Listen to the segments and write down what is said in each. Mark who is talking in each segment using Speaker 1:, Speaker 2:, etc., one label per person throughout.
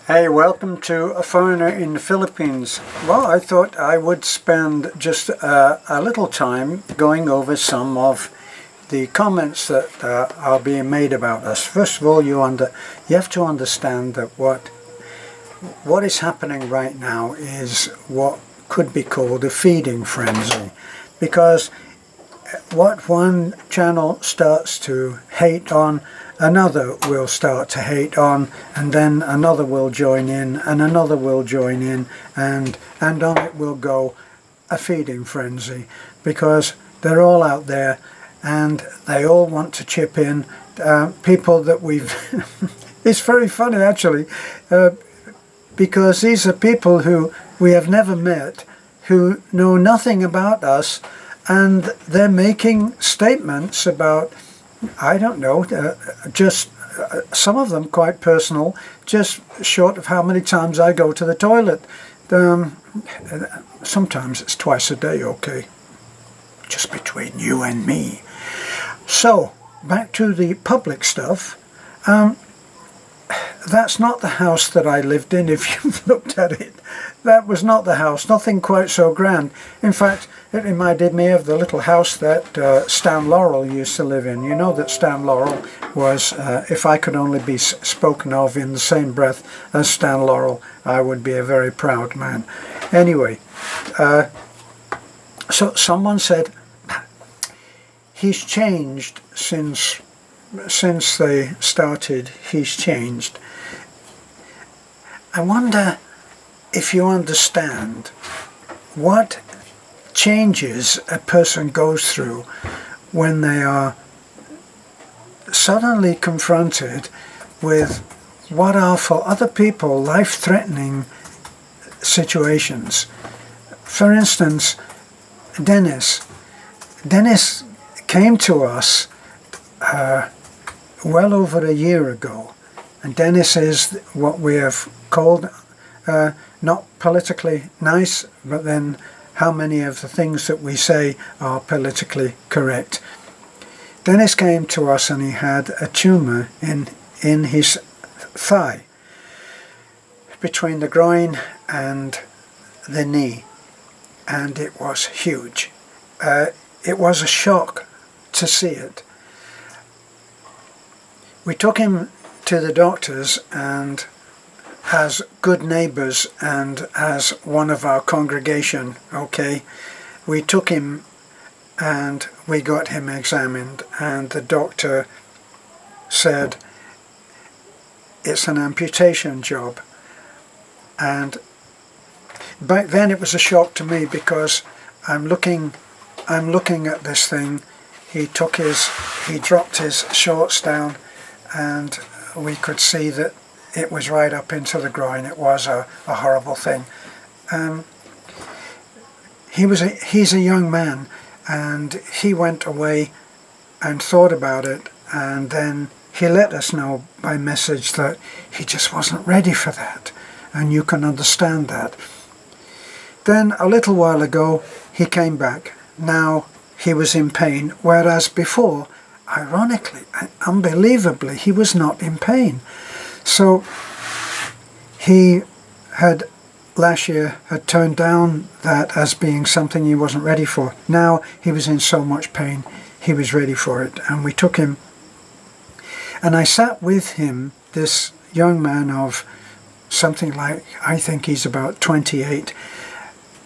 Speaker 1: Hey, welcome to A Foreigner in the Philippines. Well, I thought I would spend just a little time going over some of the comments that are being made about us. First of all, you have to understand that what is happening right now is what could be called a feeding frenzy, because what one channel starts to hate on, another will start to hate on, and then another will join in, and another will join in, and on it will go, a feeding frenzy, because they're all out there and they all want to chip in. People that we've it's very funny actually, because these are people who we have never met, who know nothing about us, and they're making statements about, I don't know, just some of them quite personal, just short of how many times I go to the toilet. Sometimes it's twice a day, okay, just between you and me. So, back to the public stuff. That's not the house that I lived in. If you've looked at it, that was not the house, nothing quite so grand. In fact, it reminded me of the little house that Stan Laurel used to live in. You know that Stan Laurel was, if I could only be spoken of in the same breath as Stan Laurel, I would be a very proud man. Anyway, so someone said, he's changed since they started, he's changed. I wonder if you understand what changes a person goes through when they are suddenly confronted with what are for other people life-threatening situations. For instance, Dennis came to us well over a year ago, and Dennis is what we have called not politically nice, but then how many of the things that we say are politically correct. Dennis came to us and he had a tumour in his thigh, between the groin and the knee, and it was huge. It was a shock to see it. We took him to the doctors, and as good neighbours and as one of our congregation, okay, we took him and we got him examined, and the doctor said it's an amputation job. And back then it was a shock to me, because I'm looking at this thing. He dropped his shorts down, and we could see that it was right up into the groin. It was a horrible thing. He's a young man, and he went away and thought about it, and then he let us know by message that he just wasn't ready for that, and you can understand that. Then a little while ago he came back. Now he was in pain, whereas before, ironically, unbelievably, he was not in pain. So he had last year had turned down that as being something he wasn't ready for. Now he was in so much pain, he was ready for it, and we took him. And I sat with him, this young man of something like, I think he's about 28,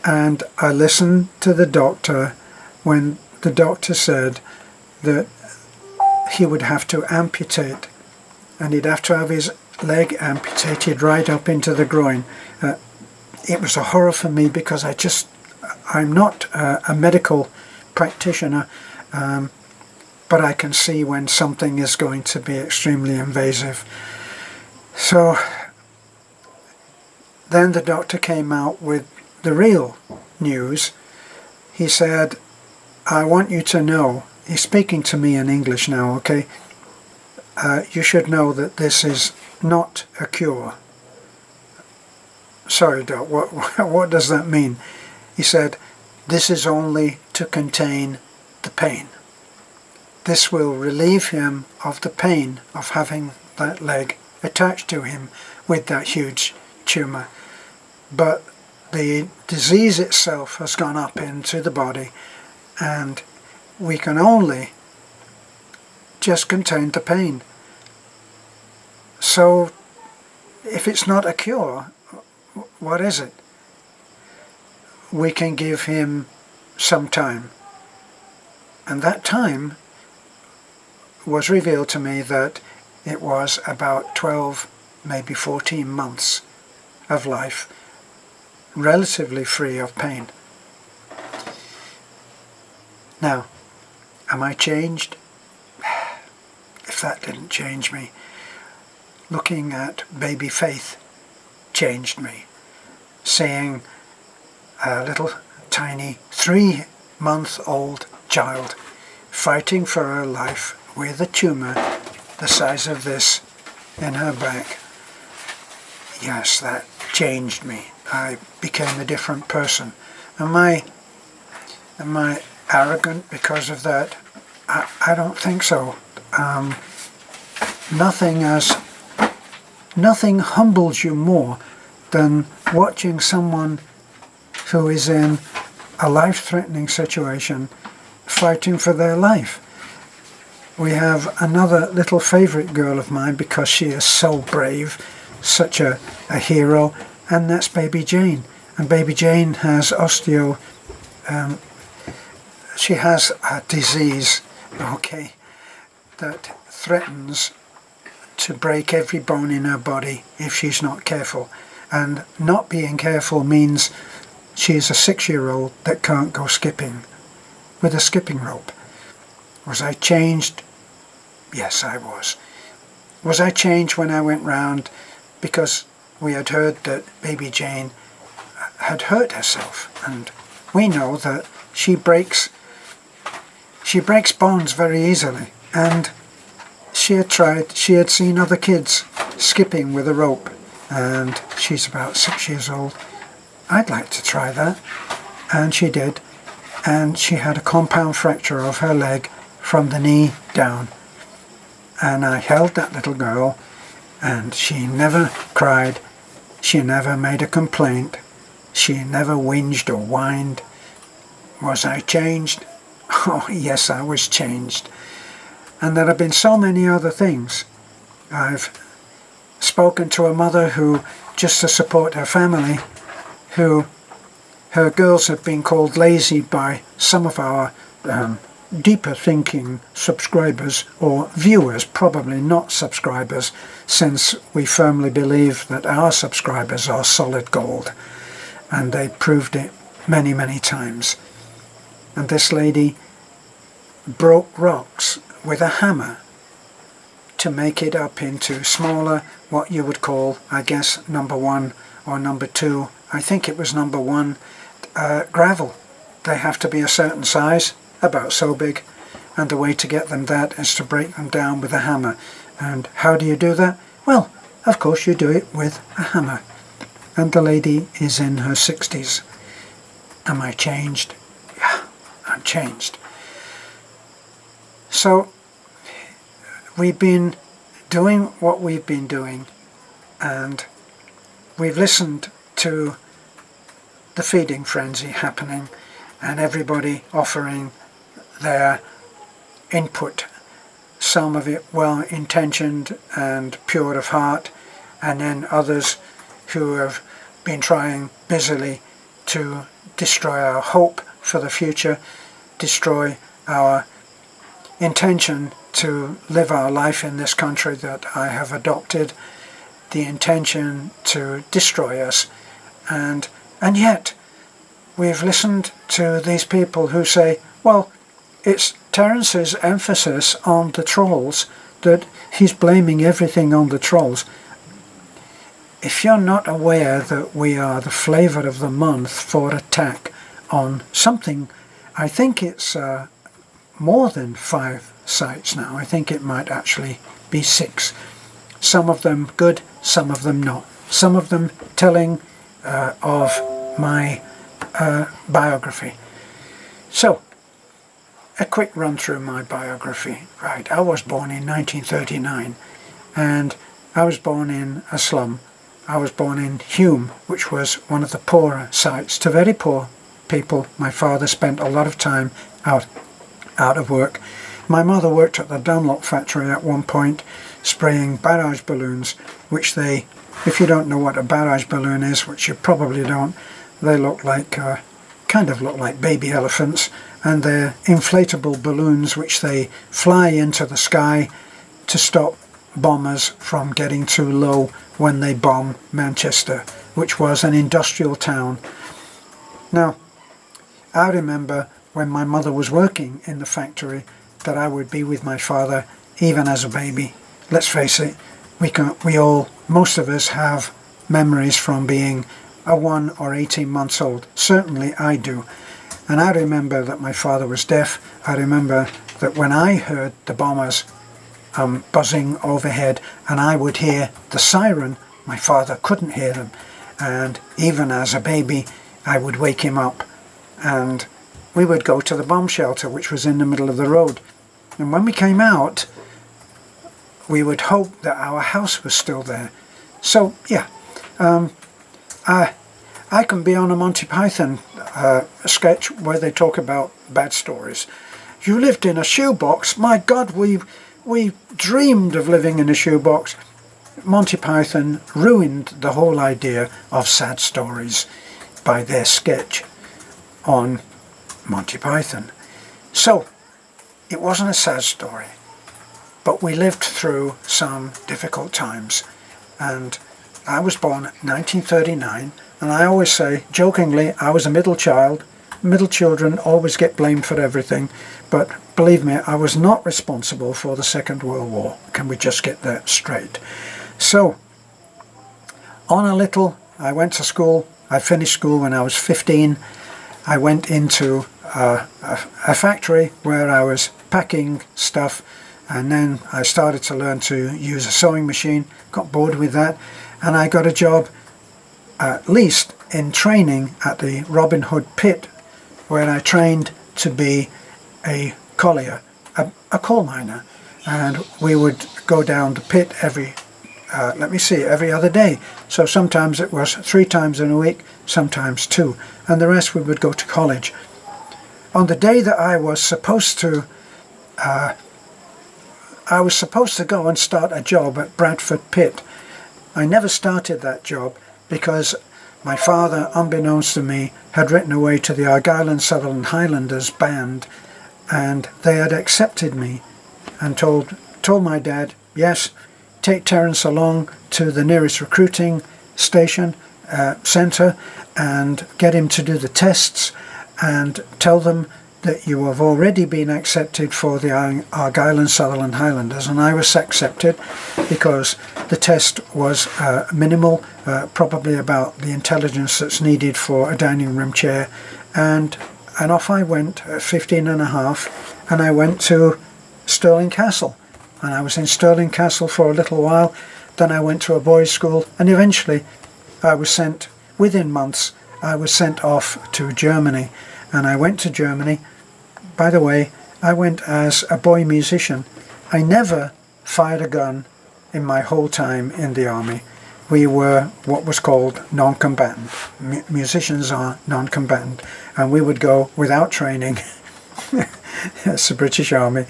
Speaker 1: and I listened to the doctor when the doctor said that he would have to amputate, and he'd have to have his leg amputated right up into the groin. It was a horror for me, because I'm not a medical practitioner, but I can see when something is going to be extremely invasive. So then the doctor came out with the real news. He said, I want you to know, he's speaking to me in English now, okay? You should know that this is not a cure. Sorry, Doc, what does that mean? He said, this is only to contain the pain. This will relieve him of the pain of having that leg attached to him, with that huge tumour. But the disease itself has gone up into the body, and we can only just contain the pain. So if it's not a cure, what is it? We can give him some time. And that time was revealed to me that it was about 12, maybe 14 months of life, relatively free of pain. Now, am I changed? If that didn't change me, looking at baby Faith changed me. Seeing a little tiny 3-month-old child fighting for her life with a tumour the size of this in her back. Yes, that changed me. I became a different person. Am I arrogant because of that? I don't think so. Nothing humbles you more than watching someone who is in a life-threatening situation fighting for their life. We have another little favourite girl of mine because she is so brave, such a hero, and that's baby Jane. And baby Jane has she has a disease, okay, that threatens to break every bone in her body if she's not careful. And not being careful means she's a 6-year-old that can't go skipping with a skipping rope. Was I changed? Yes, I was. Was I changed when I went round because we had heard that baby Jane had hurt herself? And we know that she breaks bones very easily, and she had seen other kids skipping with a rope, and she's about 6 years old. I'd like to try that. And she did, and she had a compound fracture of her leg from the knee down. And I held that little girl, and she never cried, she never made a complaint, she never whinged or whined. Was I changed? Oh yes, I was changed. And there have been so many other things. I've spoken to a mother who, just to support her family, who her girls have been called lazy by some of our deeper thinking subscribers or viewers, probably not subscribers, since we firmly believe that our subscribers are solid gold, and they proved it many, many times. And this lady broke rocks with a hammer to make it up into smaller, what you would call, I guess, number 1 or number 2, I think it was number 1, gravel. They have to be a certain size, about so big, and the way to get them that is to break them down with a hammer. And how do you do that? Well, of course you do it with a hammer. And the lady is in her 60s. Am I changed? Yeah, I'm changed. So we've been doing what we've been doing, and we've listened to the feeding frenzy happening and everybody offering their input, some of it well-intentioned and pure of heart, and then others who have been trying busily to destroy our hope for the future, destroy our intention to live our life in this country that I have adopted, the intention to destroy us. And yet we've listened to these people who say, well, it's Terence's emphasis on the trolls, that he's blaming everything on the trolls. If you're not aware that we are the flavour of the month for attack on something, I think it's more than 5 sites now. I think it might actually be 6. Some of them good, some of them not. Some of them telling of my biography. So, a quick run through my biography. Right, I was born in 1939, and I was born in a slum I was born in Hume, which was one of the poorer sites. To very poor people, my father spent a lot of time out of work. My mother worked at the Dunlop factory at one point, spraying barrage balloons, which they, if you don't know what a barrage balloon is, which you probably don't, they look like, kind of look like baby elephants, and they're inflatable balloons which they fly into the sky to stop bombers from getting too low when they bomb Manchester, which was an industrial town. Now, I remember when my mother was working in the factory that I would be with my father even as a baby. Let's face it, most of us have memories from being a 1 or 18 months old. Certainly I do. And I remember that my father was deaf. I remember that when I heard the bombers buzzing overhead and I would hear the siren, my father couldn't hear them. And even as a baby, I would wake him up and we would go to the bomb shelter, which was in the middle of the road. And when we came out, we would hope that our house was still there. So, yeah, I can be on a Monty Python sketch where they talk about bad stories. You lived in a shoebox. My God, we dreamed of living in a shoebox. Monty Python ruined the whole idea of sad stories by their sketch on Monty Python. So, it wasn't a sad story, but we lived through some difficult times. And I was born in 1939, and I always say, jokingly, I was a middle child. Middle children always get blamed for everything, but believe me, I was not responsible for the Second World War. Can we just get that straight? So, I went to school. I finished school when I was 15. I went into a factory where I was packing stuff, and then I started to learn to use a sewing machine, got bored with that, and I got a job at least in training at the Robin Hood pit, where I trained to be a collier, a coal miner, and we would go down the pit every other day. So sometimes it was 3 times in a week, sometimes 2, and the rest we would go to college. On the day that I was supposed to go and start a job at Bradford Pit, I never started that job because my father, unbeknownst to me, had written away to the Argyll and Sutherland Highlanders band, and they had accepted me and told my dad, yes, take Terence along to the nearest recruiting station, centre, and get him to do the tests and tell them that you have already been accepted for the Argyll and Sutherland Highlanders. And I was accepted because the test was minimal, probably about the intelligence that's needed for a dining room chair. And off I went at 15 and a half, and I went to Stirling Castle. And I was in Stirling Castle for a little while. Then I went to a boys' school, and eventually I was sent, within months, I was sent off to Germany. And I went to Germany. By the way, I went as a boy musician. I never fired a gun in my whole time in the army. We were what was called non-combatant. Musicians are non-combatant. And we would go without training. That's the British Army.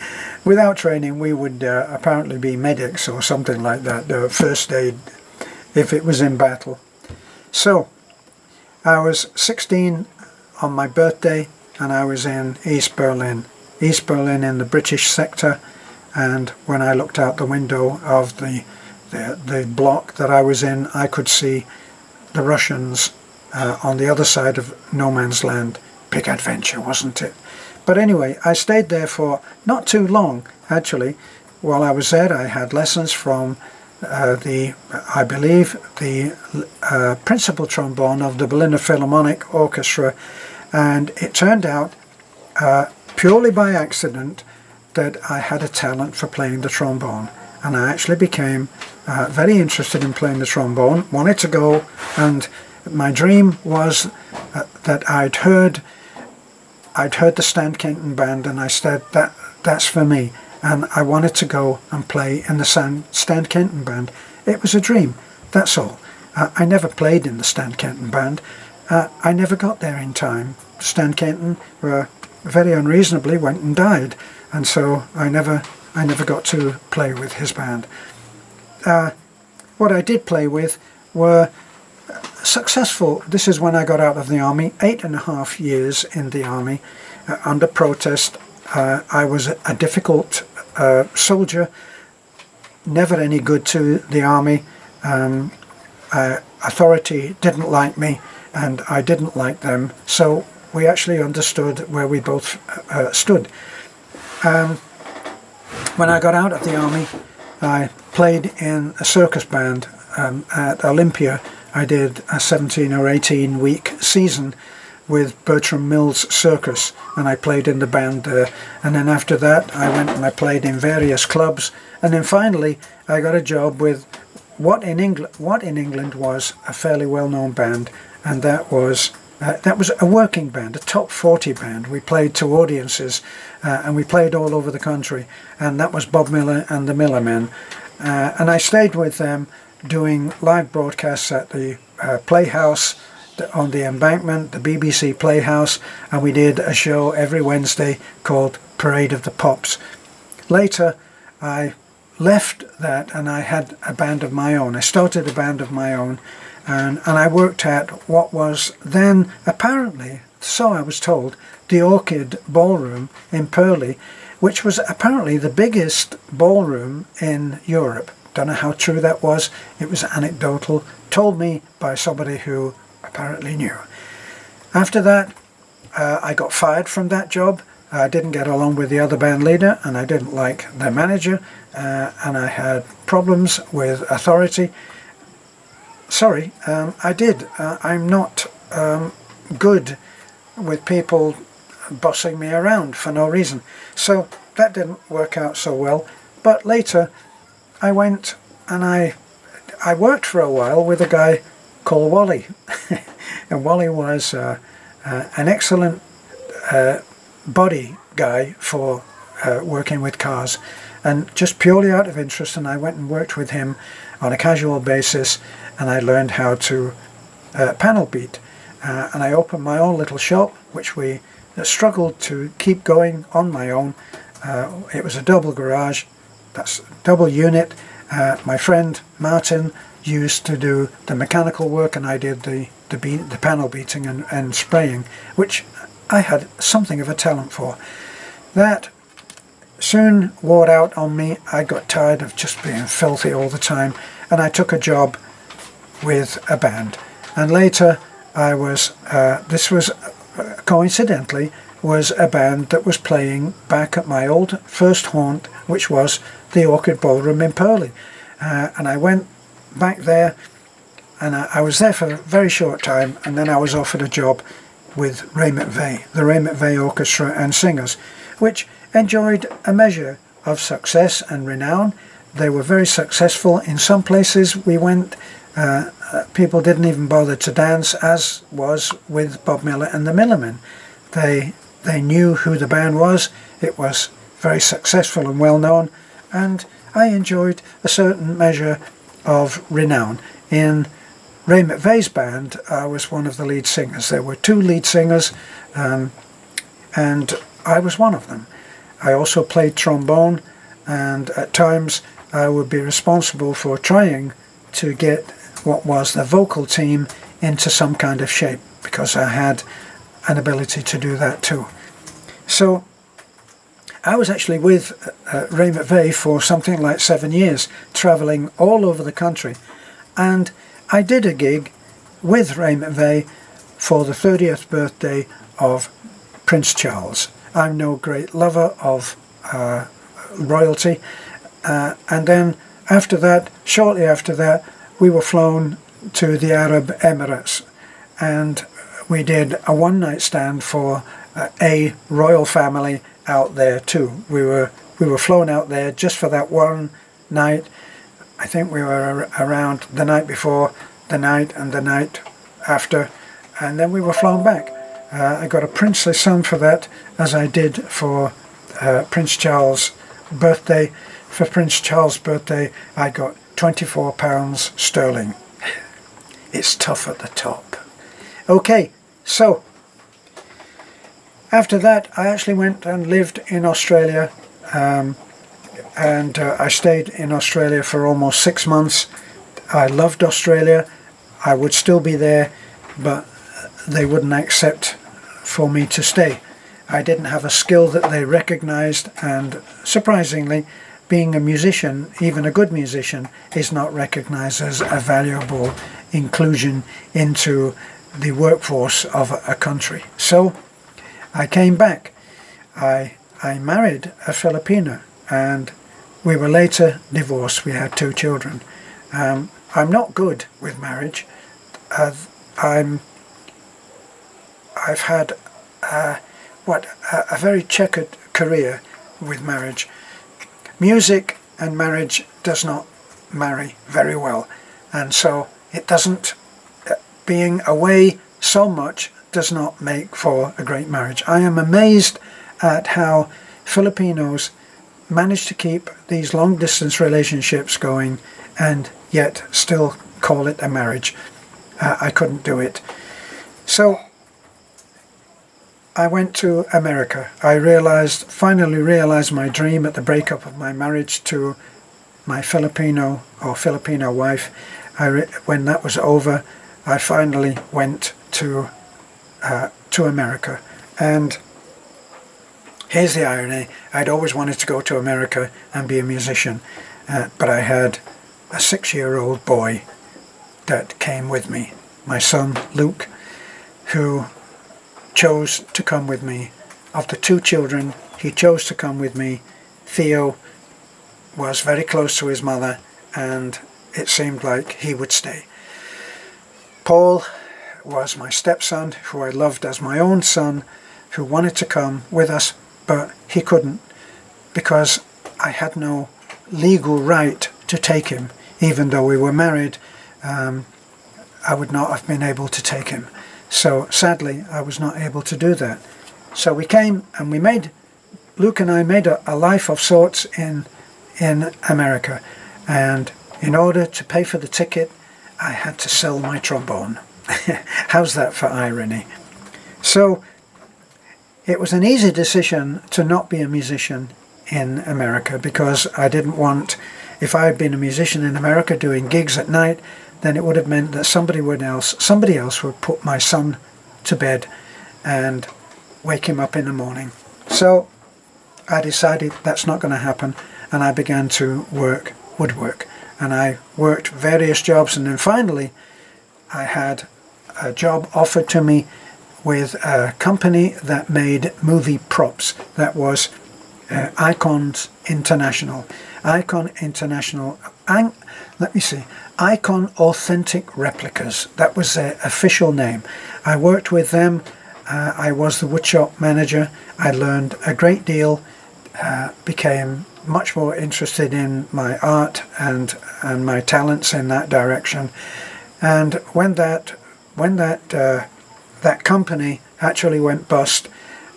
Speaker 1: Without training, we would apparently be medics or something like that, first aid, if it was in battle. So, I was 16 on my birthday, and I was in East Berlin in the British sector, and when I looked out the window of the block that I was in, I could see the Russians on the other side of no man's land. Big adventure, wasn't it? But anyway, I stayed there for not too long, actually. While I was there, I had lessons from I believe the principal trombone of the Berliner Philharmonic Orchestra, and it turned out purely by accident that I had a talent for playing the trombone, and I actually became very interested in playing the trombone, wanted to go, and my dream was that I'd heard the Stan Kenton band, and I said that's for me. And I wanted to go and play in the Stan Kenton band. It was a dream, that's all. I never played in the Stan Kenton band. I never got there in time. Stan Kenton very unreasonably went and died, and so I never got to play with his band. What I did play with were successful. This is when I got out of the army, 8.5 years in the army, under protest. I was a difficult soldier, never any good to the army. Authority didn't like me and I didn't like them, so we actually understood where we both stood. When I got out of the army, I played in a circus band at Olympia. I did a 17 or 18 week season with Bertram Mills Circus, and I played in the band there. And then after that I went and I played in various clubs, and then finally I got a job with what in England was a fairly well-known band, and that was a working band, a top 40 band. We played to audiences and we played all over the country, and that was Bob Miller and the Miller Men. And I stayed with them doing live broadcasts at the Playhouse on the Embankment, the BBC Playhouse, and we did a show every Wednesday called Parade of the Pops. Later I left that and I had a band of my own. I started a band of my own, and I worked at what was then apparently, so I was told, the Orchid Ballroom in Purley, which was apparently the biggest ballroom in Europe. Don't know how true that was. It was anecdotal, told me by somebody who apparently knew. After that, I got fired from that job. I didn't get along with the other band leader, and I didn't like the manager, and I had problems with authority. Sorry, I did. I'm not good with people bossing me around for no reason. So that didn't work out so well. But later I went and I worked for a while with a guy called Wally. And Wally was an excellent body guy for working with cars, and just purely out of interest, and I went and worked with him on a casual basis, and I learned how to panel beat, and I opened my own little shop, which we struggled to keep going on my own. It was a double garage, that's double unit. My friend Martin used to do the mechanical work, and I did the panel beating and spraying, which I had something of a talent for. That soon wore out on me. I got tired of just being filthy all the time, and I took a job with a band. And later I was, this was coincidentally, was a band that was playing back at my old first haunt, which was the Orchid Ballroom in Purley. And I went back there, and I was there for a very short time, and then I was offered a job with Ray McVeigh, the Ray McVeigh Orchestra and Singers, which enjoyed a measure of success and renown. They were very successful. In some places we went, people didn't even bother to dance, as was with Bob Miller and the Millermen. They knew who the band was. It was very successful and well known, and I enjoyed a certain measure of renown. In Ray McVeigh's band, I was one of the lead singers. There were two lead singers, and I was one of them. I also played trombone, and at times I would be responsible for trying to get what was the vocal team into some kind of shape, because I had an ability to do that too. So I was actually with Ray McVeigh for something like 7 years, travelling all over the country, and I did a gig with Ray McVeigh for the 30th birthday of Prince Charles. I'm no great lover of royalty, and then after that, shortly after that, we were flown to the Arab Emirates, and we did a one-night stand for a royal family out there too. We were flown out there just for that one night. I think we were around the night before, the night and the night after, and then we were flown back. I got a princely sum for that, as I did for Prince Charles' birthday. For Prince Charles' birthday I got £24 sterling. it's tough at the top. Okay, so after that I actually went and lived in Australia, and I stayed in Australia for almost 6 months. I loved Australia. I would still be there, but they wouldn't accept for me to stay. I didn't have a skill that they recognized, and surprisingly, being a musician, even a good musician, is not recognized as a valuable inclusion into the workforce of a country. So I came back. I married a Filipino, and we were later divorced. We had 2 children. I'm not good with marriage. I've had a very checkered career with marriage. Music and marriage does not marry very well, and so it doesn't. Being away so much does not make for a great marriage. I am amazed at how Filipinos manage to keep these long distance relationships going and yet still call it a marriage. I couldn't do it. So I went to America. I finally realized my dream at the breakup of my marriage to my Filipino wife. When that was over, I finally went to America. And here's the irony. I'd always wanted to go to America and be a musician, but I had a 6-year-old boy that came with me, my son Luke, who chose to come with me. Of the 2 children, he chose to come with me. Theo was very close to his mother, and it seemed like he would stay. Paul was my stepson, who I loved as my own son, who wanted to come with us, but he couldn't because I had no legal right to take him. Even though we were married, I would not have been able to take him. So sadly, I was not able to do that. So we came and Luke and I made a life of sorts in America. And in order to pay for the ticket, I had to sell my trombone. How's that for irony? So it was an easy decision to not be a musician in America, because I didn't want, if I had been a musician in America doing gigs at night, then it would have meant that somebody else would put my son to bed and wake him up in the morning. So I decided that's not going to happen, and I began to woodwork. And I worked various jobs, and then finally I had a job offered to me with a company that made movie props. That was Icon International. Icon Authentic Replicas. That was their official name. I worked with them. I was the woodshop manager. I learned a great deal, became much more interested in my art and my talents in that direction. And when that company actually went bust,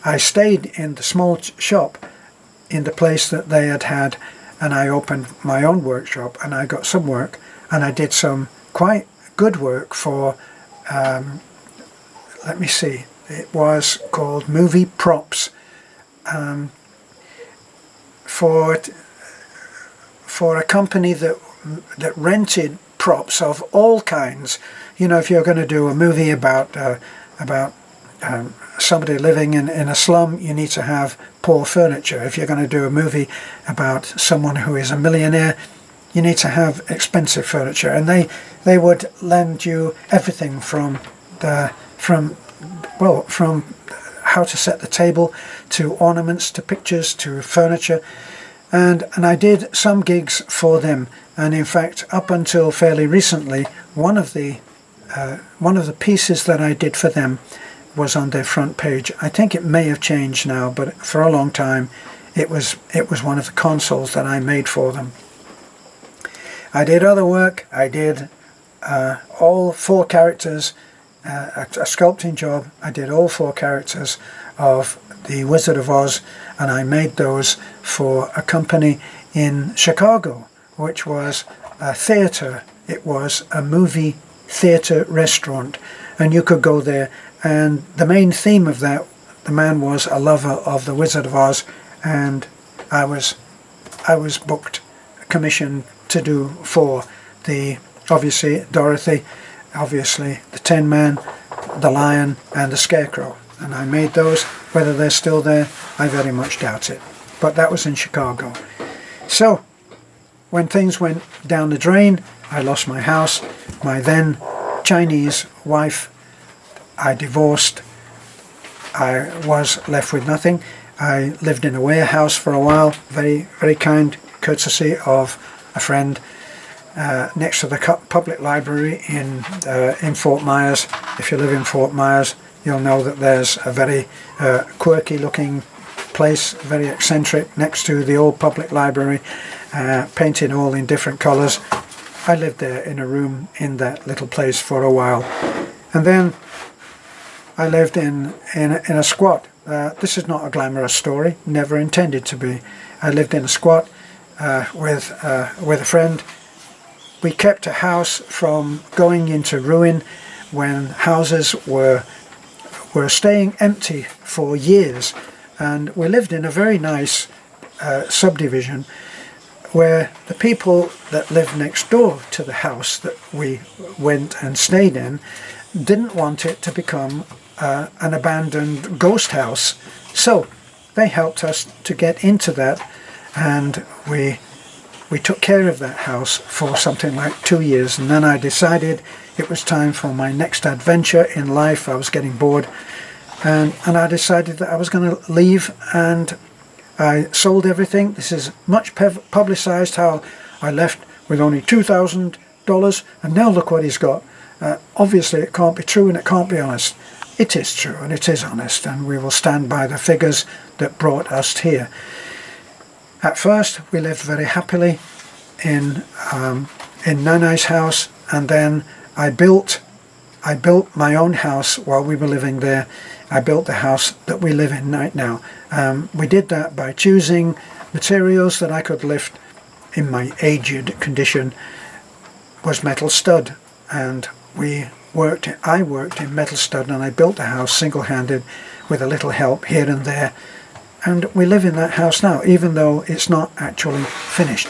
Speaker 1: I stayed in the small shop in the place that they had, and I opened my own workshop, and I got some work, and I did some quite good work for, it was called Movie Props, for a company that rented props of all kinds. You know, if you're going to do a movie about somebody living in a slum, you need to have poor furniture. If you're going to do a movie about someone who is a millionaire, you need to have expensive furniture. And they would lend you everything from how to set the table, to ornaments, to pictures, to furniture. And I did some gigs for them. And in fact, up until fairly recently, one of the pieces that I did for them was on their front page. I think it may have changed now, but for a long time it was one of the consoles that I made for them. I did other work. I did all 4 characters, a sculpting job. I did all 4 characters of The Wizard of Oz, and I made those for a company in Chicago, which was a theater. It was a movie theatre restaurant, and you could go there. And the main theme of that, the man was a lover of the Wizard of Oz, and I was booked, commissioned to do for the, obviously Dorothy, obviously the Tin Man, the Lion, and the Scarecrow. And I made those. Whether they're still there, I very much doubt it. But that was in Chicago. So when things went down the drain, I lost my house. My then Chinese wife, I divorced. I was left with nothing. I lived in a warehouse for a while, very, very kind courtesy of a friend, next to the public library in Fort Myers. If you live in Fort Myers, you'll know that there's a very quirky looking place, very eccentric, next to the old public library, painted all in different colours. I lived there in a room in that little place for a while. And then I lived in a squat. This is not a glamorous story, never intended to be. I lived in a squat with a friend. We kept a house from going into ruin when houses were staying empty for years, and we lived in a very nice subdivision where the people that lived next door to the house that we went and stayed in didn't want it to become an abandoned ghost house. So they helped us to get into that, and we took care of that house for something like 2 years. And then I decided it was time for my next adventure in life. I was getting bored, and I decided that I was going to leave, and I sold everything. This is much publicized, how I left with only $2,000, and now look what he's got. Obviously it can't be true and it can't be honest. It is true and it is honest, and we will stand by the figures that brought us here. At first we lived very happily in Nanai's house, and then I built my own house while we were living there. I built the house that we live in right now. We did that by choosing materials that I could lift. In my aged condition was metal stud, and I worked in metal stud, and I built the house single-handed with a little help here and there, and we live in that house now, even though it's not actually finished.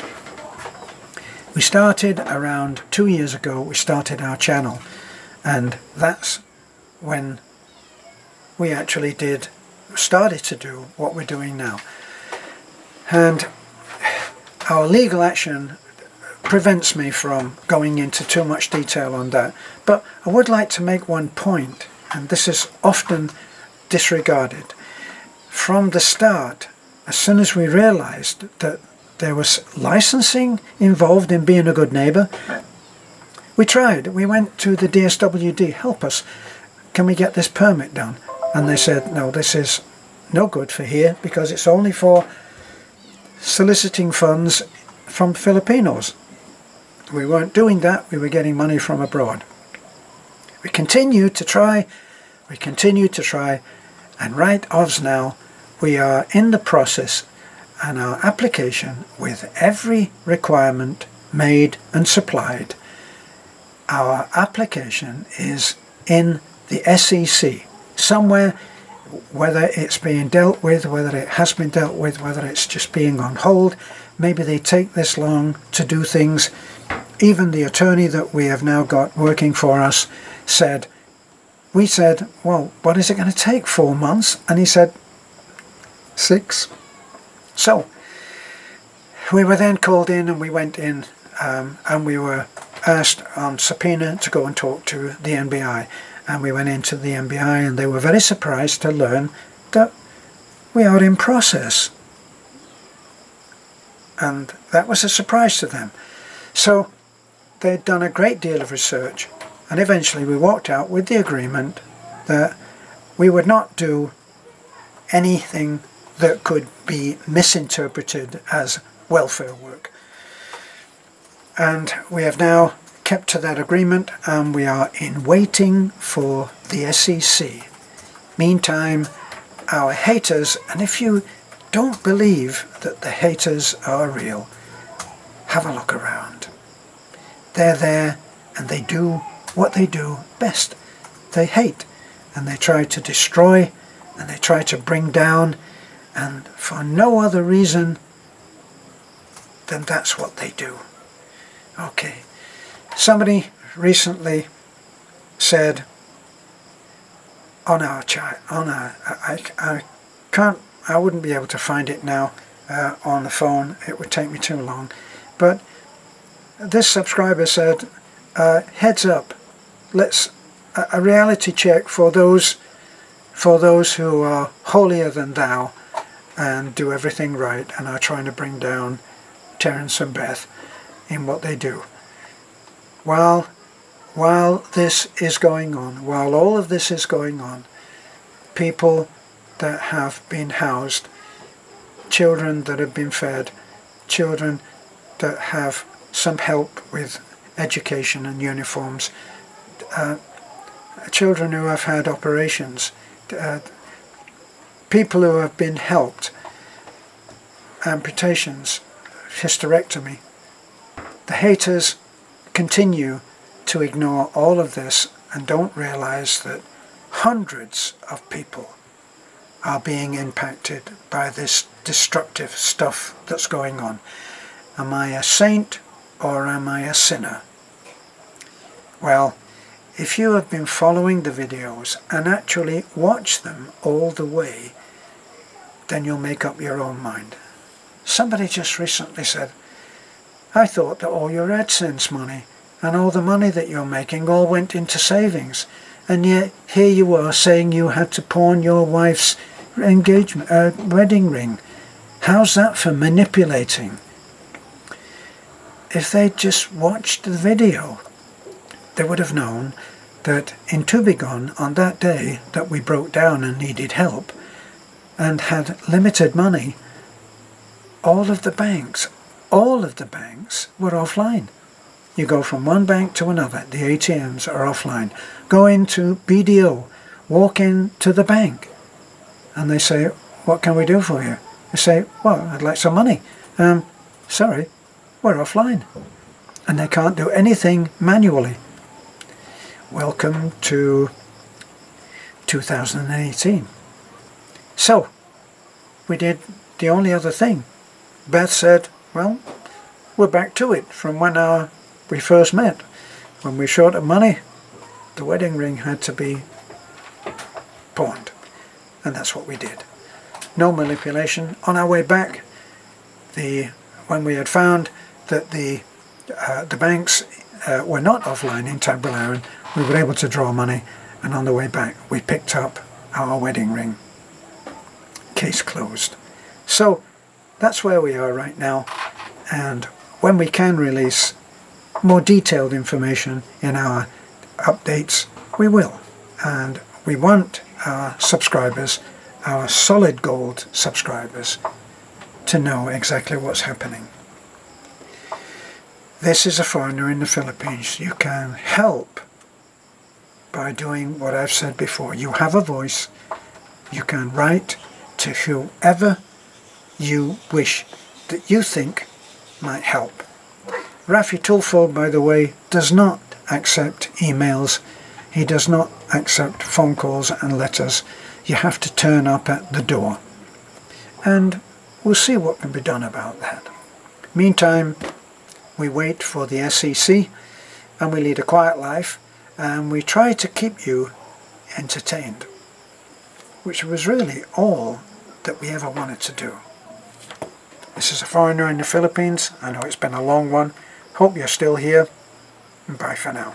Speaker 1: We started around 2 years ago. We started our channel, and that's when we actually started to do what we're doing now. And our legal action prevents me from going into too much detail on that, but I would like to make one point, and this is often disregarded. From the start, as soon as we realized that there was licensing involved in being a good neighbor, we tried. We went to the DSWD, help us, can we get this permit done? And they said, no, this is no good for here because it's only for soliciting funds from Filipinos. We weren't doing that, we were getting money from abroad. We continued to try, and right of now we are in the process, and our application with every requirement made and supplied. Our application is in the SEC somewhere, whether it's being dealt with, whether it has been dealt with, whether it's just being on hold. Maybe they take this long to do things. Even the attorney that we have now got working for us said, we said, well, what is it going to take, 4 months? And he said, 6. So we were then called in, and we went in, and we were asked on subpoena to go and talk to the NBI. And we went into the NBI, and they were very surprised to learn that we are in process. And that was a surprise to them. So they'd done a great deal of research, and eventually we walked out with the agreement that we would not do anything that could be misinterpreted as welfare work. And we have now kept to that agreement, and we are in waiting for the SEC. Meantime, our haters, and if you don't believe that the haters are real, have a look around. They're there, and they do what they do best. They hate, and they try to destroy, and they try to bring down, and for no other reason than that's what they do. Okay, somebody recently said on our chat, I wouldn't be able to find it now on the phone, it would take me too long, but this subscriber said, heads up, let's a reality check for those who are holier than thou and do everything right and are trying to bring down Terence and Beth in what they do. While this is going on, while all of this is going on, people that have been housed, children that have been fed, children that have some help with education and uniforms, children who have had operations, people who have been helped, amputations, hysterectomy. The haters continue to ignore all of this and don't realize that hundreds of people are being impacted by this destructive stuff that's going on. Am I a saint or am I a sinner? Well, if you have been following the videos and actually watch them all the way, then you'll make up your own mind. Somebody just recently said, I thought that all your AdSense money and all the money that you're making all went into savings, and yet here you are saying you had to pawn your wife's wedding ring. How's that for manipulating? If they'd just watched the video, they would have known that in Tubigon, on that day that we broke down and needed help and had limited money, all of the banks were offline. You go from one bank to another, the ATMs are offline. Go into BDO, walk into the bank, and they say, what can we do for you? You say, well, I'd like some money. Sorry, we're offline. And they can't do anything manually. Welcome to 2018. So, we did the only other thing. Beth said, well, we're back to it from when we first met. When we're short of money, the wedding ring had to be pawned. And that's what we did. No manipulation. On our way back, when we had found that the banks were not offline in Tagbilaran, we were able to draw money, and on the way back we picked up our wedding ring. Case closed. So that's where we are right now, and when we can release more detailed information in our updates, we will. And we want our subscribers, our solid gold subscribers, to know exactly what's happening. This is a foreigner in the Philippines. You can help by doing what I've said before. You have a voice. You can write to whoever you wish that you think might help. Rafi Tulfo, by the way, does not accept emails. He does not accept phone calls and letters. You have to turn up at the door. And we'll see what can be done about that. Meantime, we wait for the SEC and we lead a quiet life and we try to keep you entertained, which was really all that we ever wanted to do. This is a foreigner in the Philippines. I know it's been a long one. Hope you're still here. Bye for now.